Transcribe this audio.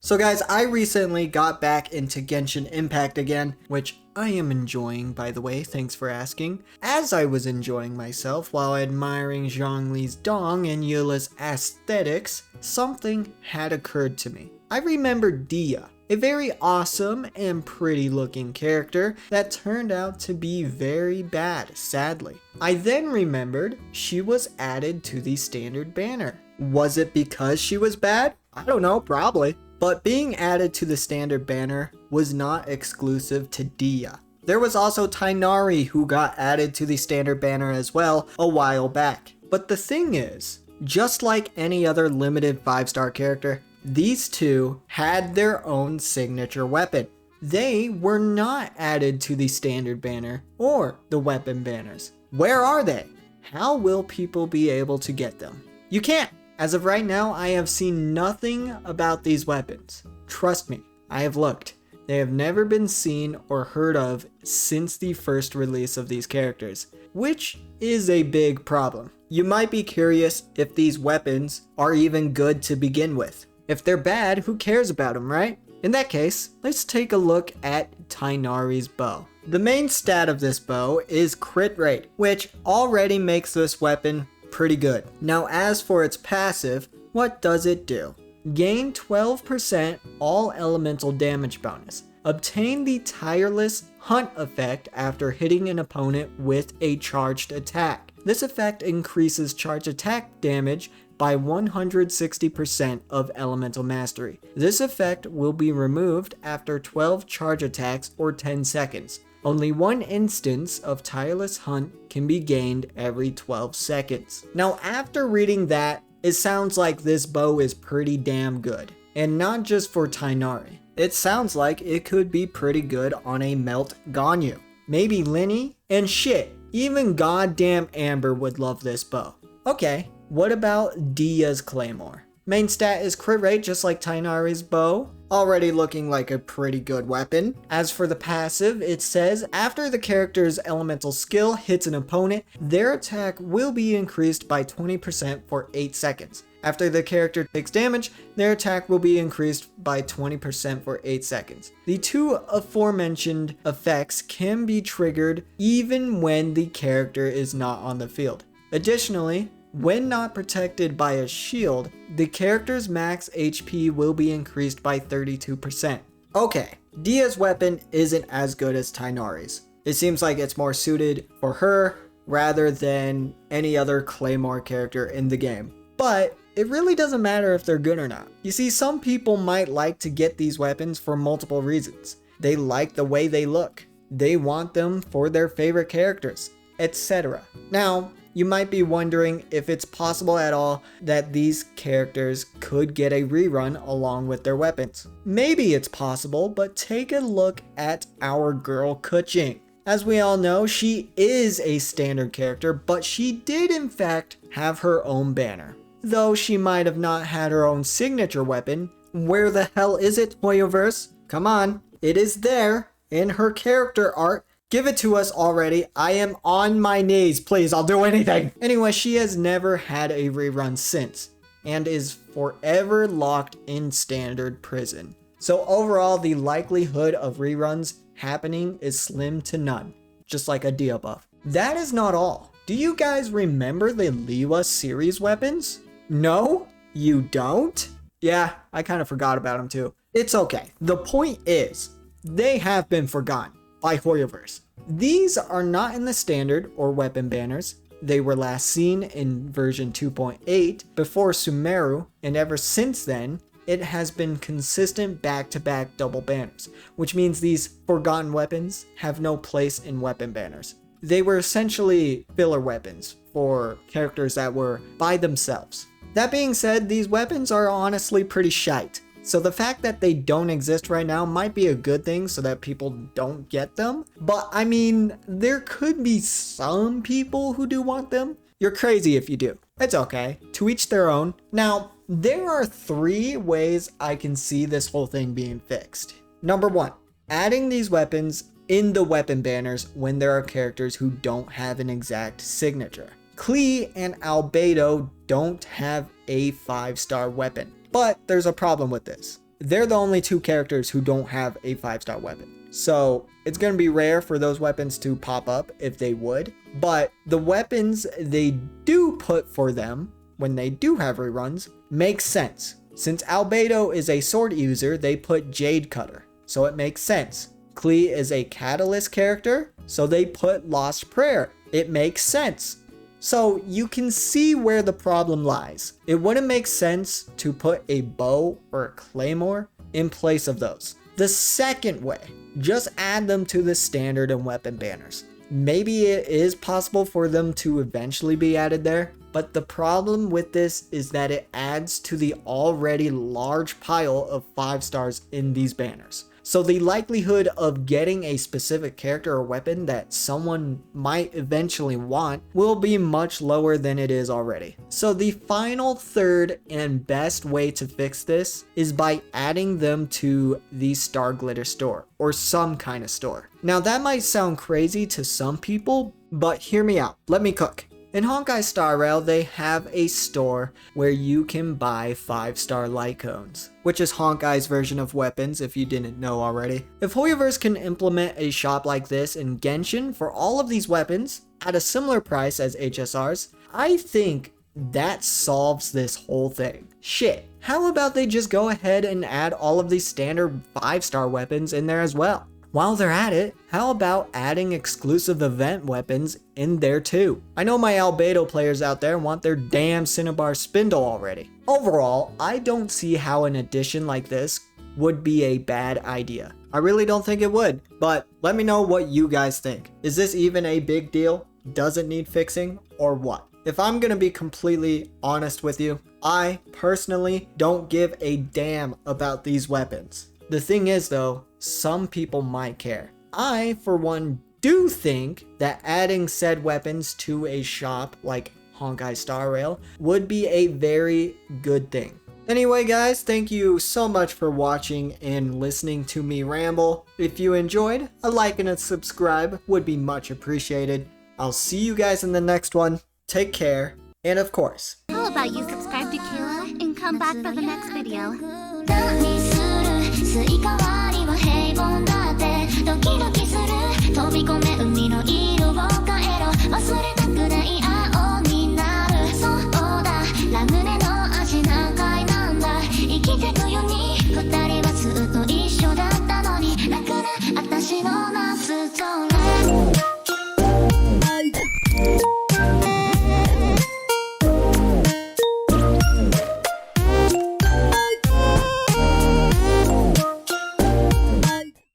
So guys, I recently got back into Genshin Impact again, which I am enjoying, by the way, thanks for asking. As I was enjoying myself while admiring Zhongli's dong and Eula's aesthetics, something had occurred to me. I remembered Dia, a very awesome and pretty looking character that turned out to be very bad, sadly. I then remembered she was added to the standard banner. Was it because she was bad? I don't know, probably. But being added to the standard banner was not exclusive to Dia. There was also Tighnari who got added to the standard banner as well a while back. But the thing is, just like any other limited 5-star character, these two had their own signature weapon. They were not added to the standard banner or the weapon banners. Where are they? How will people be able to get them? You can't. As of right now, I have seen nothing about these weapons. Trust me, I have looked. They have never been seen or heard of since the first release of these characters, which is a big problem. You might be curious if these weapons are even good to begin with. If they're bad, who cares about them, right? In that case, let's take a look at Tighnari's bow. The main stat of this bow is crit rate, which already makes this weapon pretty good. Now as for its passive, what does it do? Gain 12% all elemental damage bonus. Obtain the tireless hunt effect after hitting an opponent with a charged attack. This effect increases charge attack damage by 160% of elemental mastery. This effect will be removed after 12 charge attacks or 10 seconds. Only one instance of Tireless Hunt can be gained every 12 seconds. Now after reading that, it sounds like this bow is pretty damn good. And not just for Tighnari. It sounds like it could be pretty good on a Melt Ganyu. Maybe Linny? And shit, even goddamn Amber would love this bow. Okay, what about Dia's Claymore? Main stat is crit rate just like Tighnari's bow, already looking like a pretty good weapon. As for the passive, it says after the character's elemental skill hits an opponent, their attack will be increased by 20% for 8 seconds. After the character takes damage, their attack will be increased by 20% for 8 seconds. The two aforementioned effects can be triggered even when the character is not on the field. Additionally, when not protected by a shield, the character's max HP will be increased by 32%. Okay, Dia's weapon isn't as good as Tighnari's. It seems like it's more suited for her rather than any other Claymore character in the game. But it really doesn't matter if they're good or not. You see, some people might like to get these weapons for multiple reasons. They like the way they look. They want them for their favorite characters, etc. Now, you might be wondering if it's possible at all that these characters could get a rerun along with their weapons. Maybe it's possible, but take a look at our girl Keqing. As we all know, she is a standard character, but she did in fact have her own banner. Though she might have not had her own signature weapon. Where the hell is it, Hoyoverse? Come on, it is there in her character art. Give it to us already. I am on my knees. Please, I'll do anything. Anyway, she has never had a rerun since and is forever locked in standard prison. So overall, the likelihood of reruns happening is slim to none, just like a Dia buff. That is not all. Do you guys remember the Liwa series weapons? No? You don't? Yeah, I kind of forgot about them too. It's okay. The point is, they have been forgotten by Hoyoverse. These are not in the standard or weapon banners. They were last seen in version 2.8 before Sumeru, and ever since then, it has been consistent back-to-back double banners, which means these forgotten weapons have no place in weapon banners. They were essentially filler weapons for characters that were by themselves. That being said, these weapons are honestly pretty shite. So the fact that they don't exist right now might be a good thing so that people don't get them. But I mean, there could be some people who do want them. You're crazy if you do. It's okay. To each their own. Now, there are 3 ways I can see this whole thing being fixed. Number 1, adding these weapons in the weapon banners when there are characters who don't have an exact signature. Klee and Albedo don't have a 5-star weapon. But there's a problem with this. they're the only two characters who don't have a 5-star weapon. So it's going to be rare for those weapons to pop up if they would. But the weapons they do put for them when they do have reruns make sense. Since Albedo is a sword user, they put Jade Cutter. So it makes sense. Klee is a Catalyst character, so they put Lost Prayer. It makes sense. So you can see where the problem lies. It wouldn't make sense to put a bow or a claymore in place of those. The second way, just add them to the standard and weapon banners. Maybe it is possible for them to eventually be added there, but the problem with this is that it adds to the already large pile of 5 stars in these banners. So the likelihood of getting a specific character or weapon that someone might eventually want will be much lower than it is already. So the final third and best way to fix this is by adding them to the Star Glitter store or some kind of store. Now that might sound crazy to some people, but hear me out. Let me cook. In Honkai Star Rail, they have a store where you can buy 5-star light cones, which is Honkai's version of weapons if you didn't know already. If Hoyoverse can implement a shop like this in Genshin for all of these weapons at a similar price as HSRs, I think that solves this whole thing. Shit, how about they just go ahead and add all of these standard 5-star weapons in there as well? While they're at it, how about adding exclusive event weapons in there too? I know my Albedo players out there want their damn Cinnabar Spindle already. Overall, I don't see how an addition like this would be a bad idea. I really don't think it would, but let me know what you guys think. Is this even a big deal? Does it need fixing or what? If I'm gonna be completely honest with you, I personally don't give a damn about these weapons. The thing is though, some people might care. I, for one, do think that adding said weapons to a shop like Honkai Star Rail would be a very good thing. Anyway guys, thank you so much for watching and listening to me ramble. If you enjoyed, a like and a subscribe would be much appreciated. I'll see you guys in the next one. Take care, and of course, How about you subscribe to Kayla and come back for the next video?